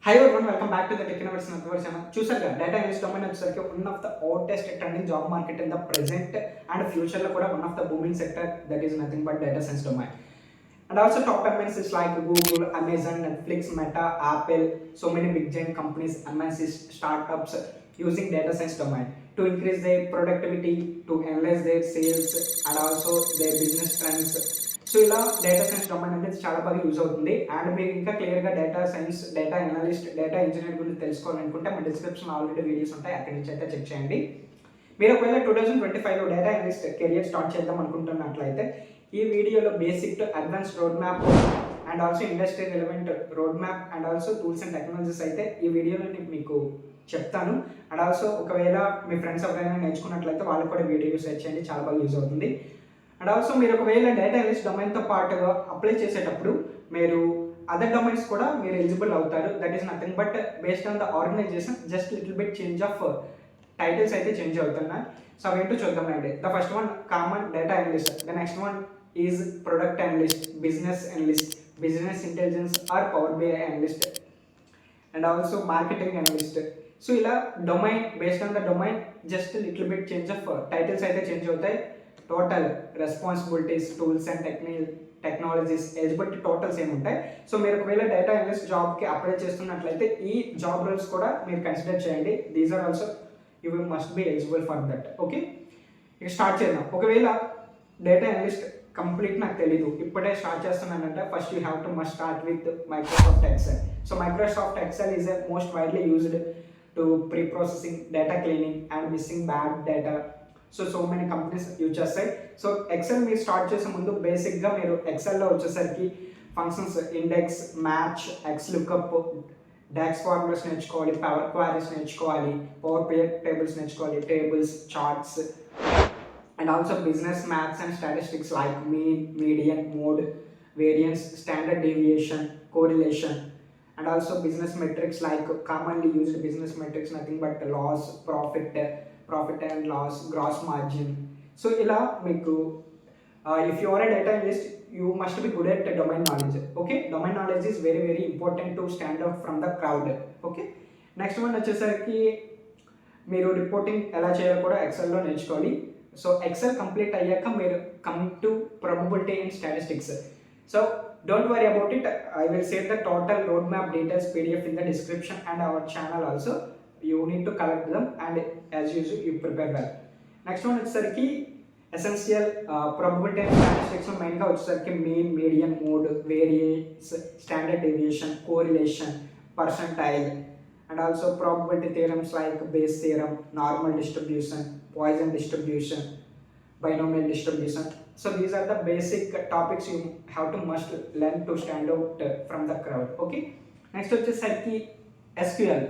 Hi everyone, welcome back to the Tech Innovators channel. చూసారుగా data analyst domain వచ్చేసరికి one of the hottest trending job market in the present and future లో కూడా one of the booming sector that is nothing but data science domain. And also top MNCs like Google, Amazon, Netflix, Meta, Apple, so many big giant companies, MNCs, startups using data science domain to increase their productivity, to analyze their sales and also their business trends. So ఇలా data science domain అనేది చాలా బాగా use అవుతుంది. And మీకు ఇంకా క్లియర్గా data science, data analyst, data engineer గురించి తెలుసుకోవాలనుకుంటే మన డిస్క్రిప్షన్ ఆల్రెడీ వీడియోస్ ఉంటాయి, అక్కడి నుంచి అయితే చెక్ చేయండి. మీరు ఒకవేళ 2025లో డేటా అనలిస్ట్ కెరియర్ స్టార్ట్ చేద్దాం అనుకుంటున్నట్లయితే ఈ వీడియోలో basic to advanced road map and also industry relevant road map and also tools and technologies అయితే ఈ వీడియోలో నేను మీకు చెప్తాను. అండ్ ఆల్సో ఒకవేళ మీ ఫ్రెండ్స్ ఎవరైనా నేర్చుకున్నట్లయితే వాళ్ళకి కూడా వీడియో సెర్చ్ చేయండి, చాలా బాగా యూజ్ అవుతుంది. అండ్ ఆల్సో మీరు ఒకవేళ డేటా అనలిస్ట్ డొమైన్తో పాటుగా అప్లై చేసేటప్పుడు మీరు అదర్ డొమైన్స్ కూడా మీరు ఎలిజిబుల్ అవుతారు. That is nothing but based on the organisation just little bit change of titles అయితే చేంజ్ అవుతున్నాయి. సో అవేంటో చూద్దామండి. The first one common data analyst, the next one is product analyst, business analyst, business intelligence or power BI analyst and also marketing analyst. So ఇలా domain based on the domain just little bit change of titles అయితే change అవుతాయి. Total responsibilities, tools and technologies, eligibility totals ఏముంటాయి. So మీరు ఒకవేళ data analyst జాబ్కి apply చేస్తున్నట్లయితే ఈ job roles కూడా మీరు కన్సిడర్ చేయండి. These are also you must be eligible for that. Okay, ఇక స్టార్ట్ చేద్దాం. ఒకవేళ డేటా అనలిస్ట్ కంప్లీట్ నాకు తెలీదు, ఇప్పుడే స్టార్ట్ చేస్తున్నానంటే first you have to must start with Microsoft Excel. So Microsoft Excel is a most widely used to preprocessing, data cleaning and missing bad data. So many companies use చేస్తాయి. So Excel మీరు start చేసే ముందు బేసిక్గా మీరు ఎక్సెల్లో వచ్చేసరికి functions, index, match, x lookup, DAX formulas నేర్చుకోవాలి, power queries నేర్చుకోవాలి, పవర్ టేబుల్స్ నేర్చుకోవాలి, tables, charts and also business maths and statistics like mean, median, mode, variance, standard deviation, correlation and also business metrics like commonly used business metrics nothing but loss, profit and loss, gross margin. So ila meeku if you are a data analyst you must be good at domain knowledge. Okay, domain knowledge is very very important to stand out from the crowd. Okay, next one వచ్చేసరికి మీరు reporting ఎలా చేయాలో కూడా ఎక్సెల్లో నేర్చుకోవాలి. So XL complete అయ్యాక మీరు come to probability and statistics. So don't worry about it, I will save the total roadmap details PDF in the description and our channel also. You need to collect them and as usual you prepare well. Next one వచ్చేసరికి essential probability and statistics main గా వచ్చేసరికి mean, median, mode, variance, standard deviation, correlation, percentile and also probability theorems like Bayes theorem, normal distribution, Poisson distribution, binomial distribution. So these are the basic topics you have to must learn to stand out from the crowd. Okay, next వచ్చేసరికి SQL,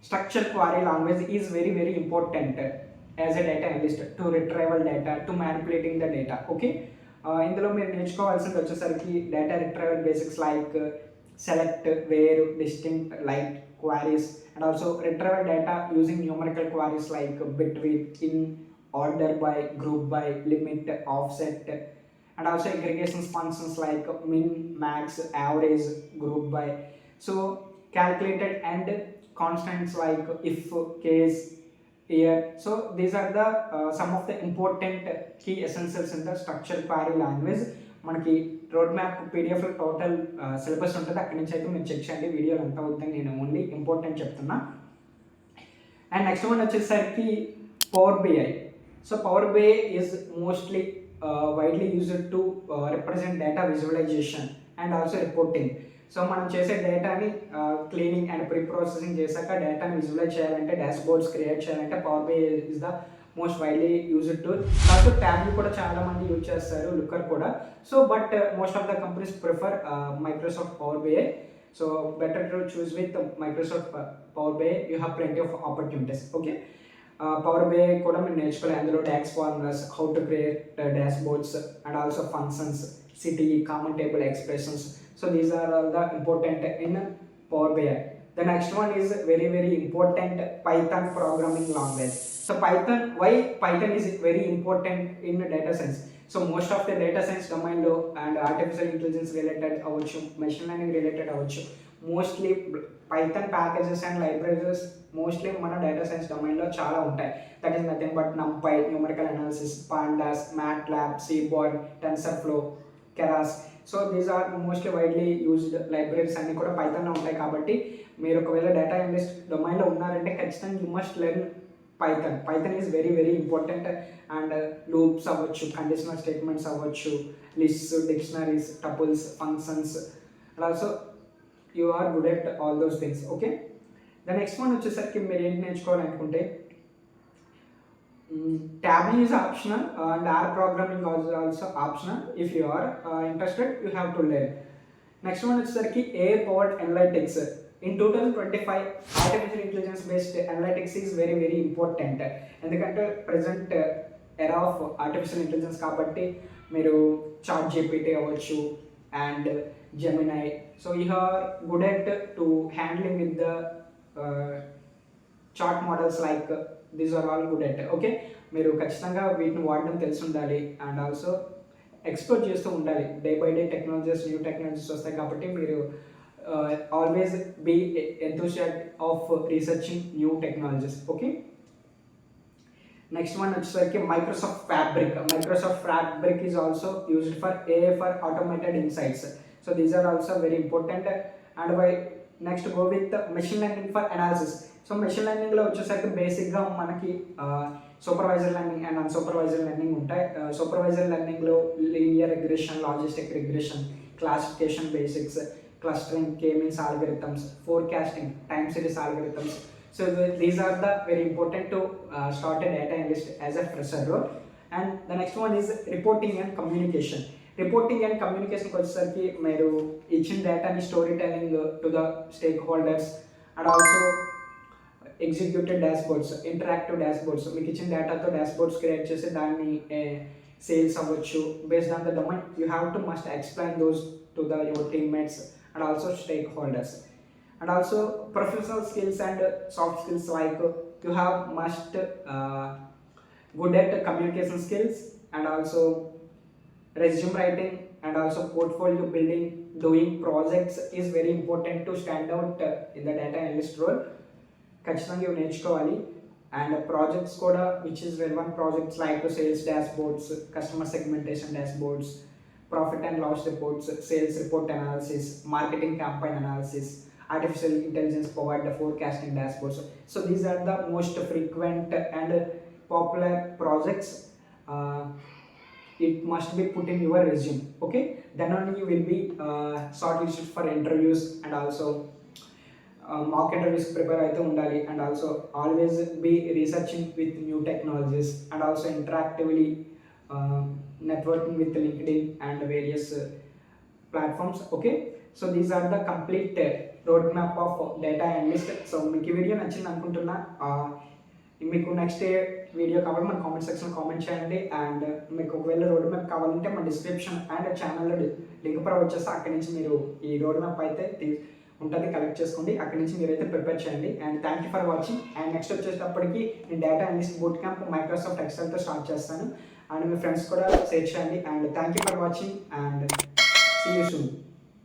structured query language is very very important as a data analyst to retrieval data, to manipulating the data. Okay, ఇందులో మీరు నేర్చుకోవాల్సింది వచ్చేసరికి data retrieval basics like select, where, distinct, light queries and also retrieval data using numerical queries like between, in, order by, group by, limit, offset and also aggregation functions like min, max, average, group by. So calculated and constants like if, case, year. So these are the some of the important key essentials in the structured query language. మనకి road map పీడిఎఫ్లో total syllabus ఉంటుంది, అక్కడి నుంచి అయితే మీరు check చేయండి. వీడియోలు అంతా అవుతాయి, నేను ఓన్లీ ఇంపార్టెంట్ చెప్తున్నా. అండ్ నెక్స్ట్ వన్ వచ్చేసరికి Power BI. So Power BI is mostly widely used to represent data visualization and also reporting. So మనం చేసే డేటాని క్లీనింగ్ అండ్ ప్రీ ప్రాసెసింగ్ చేశాక డేటాని విజువలైజ్ చేయాలంటే, డాష్ బోర్డ్స్ క్రియేట్ చేయాలంటే Power BI is the most widely used tool. Also Tableau కూడా చాలా మంది యూజ్ చేస్తారు, లుక్కర్ కూడా. So but most of the companies prefer Microsoft Power BI. So better to choose with Microsoft Power BI, you have plenty of opportunities. Okay, Power BI కూడా మీరు నేర్చుకోవాలి. అందులో DAX formulas, how to create dashboards and also functions, city, common table expressions. So these are all the important in Power BI. The next one is very very important, Python programming language. So why Python is very important in data science? So most of the data science domain lo and artificial intelligence related avachchu, machine learning related avachchu, mostly Python packages and libraries mostly మన data science డొమైన్లో చాలా ఉంటాయి. That is nothing but NumPy, numerical analysis, pandas, MATLAB, Seaborn, TensorFlow, Keras. So these are mostly widely used libraries అన్నీ కూడా పైథాన్లో ఉంటాయి. కాబట్టి మీరు ఒకవేళ డేటా అనలిస్ట్ డొమైన్లో ఉన్నారంటే ఖచ్చితంగా you must learn Python is very very important. And loops అవ్వచ్చు, కండిషనల్ స్టేట్మెంట్స్ అవ్వచ్చు, lists, dictionaries, tuples, functions, and also you are good at all those things. Okay, the next one వచ్చేసరికి మీరు ఏంటి నేర్చుకోవాలనుకుంటే Tableau is optional and R programming is also optional. If you are interested, you have to learn. Next one is AI powered analytics. In 2025, artificial intelligence based analytics is very very important. ఎందుకంటే present era of artificial intelligence కాబట్టి మీరు ChatGPT అవ్వచ్చు and Gemini. So you are good at to handling with the chat models like these are all good at. Okay, మీరు ఖచ్చితంగా వీటిని వాడడం తెలిసి ఉండాలి అండ్ ఆల్సో ఎక్స్ప్లోర్ చేస్తూ ఉండాలి. Day by day new technologies వస్తాయి కాబట్టి మీరు always be enthusiastic of researching new technologies. Okay, next one వచ్చేసరికి Microsoft Fabric is also used for AI for automated insights. So these are also very important. And by next go with machine learning for analysis. So machine లెర్నింగ్లో వచ్చేసరికి బేసిక్గా మనకి supervisor learning and unsupervisor learning ఉంటాయి. Supervisor లెర్నింగ్లో linear regression, logistic regression, classification basics, clustering, K-means algorithms, forecasting, time series algorithms. So these are the very important to start a data analyst as a fresher role. And the next one is reporting and communication. Reporting and communication వచ్చేసరికి మీరు ఇచ్చిన డేటాని story telling to the stake holders and also executed dashboards, interactive dashboards. మీకు ఇచ్చిన డేటాతో dashboards create చేసి దాన్ని sales అవ్వచ్చు. Based on the domain you have to must explain those to the your teammates and also stake holders. And also professional skills and soft skills like you have must good at communication skills and also resume writing and also portfolio building. Doing projects is very important to stand out in the data analyst role. ఖచ్చితంగా ఇవి నేర్చుకోవాలి. And projects కూడా which is relevant projects like sales dashboards, customer segmentation dashboards, profit and loss reports, sales report analysis, marketing campaign analysis, artificial intelligence provide the forecasting dashboards. So these are the most frequent and popular projects. It must be put in your resume. Okay, then only you will be shortlisted for interviews and also mock interviews prepare అయితే ఉండాలి. And also always be researching with new technologies and also interactively networking with LinkedIn and various platforms. Okay, so these are the complete road map of data analyst. So మీకు ఈ video నచ్చింది అనుకుంటున్నా. మీకు next video కావాలి మన comment section comment చేయండి. And మీకు ఒకవేళ రోడ్ మ్యాప్ కావాలంటే మన డిస్క్రిప్షన్ అండ్ ఛానల్లో లింక్ ప్రొవైడ్ చేస్తే అక్కడి నుంచి మీరు ఈ రోడ్ మ్యాప్ అయితే ఉంటుంది, కలెక్ట్ చేసుకోండి. అక్కడి నుంచి మీరైతే ప్రిపేర్ చేయండి. And thank you for watching. And next వచ్చేటప్పటికి నేను data analyst boot camp Microsoft ఎక్సెల్తో స్టార్ట్ చేస్తాను. అండ్ మీ ఫ్రెండ్స్ కూడా షేర్ చేయండి. And thank you for watching and see you soon.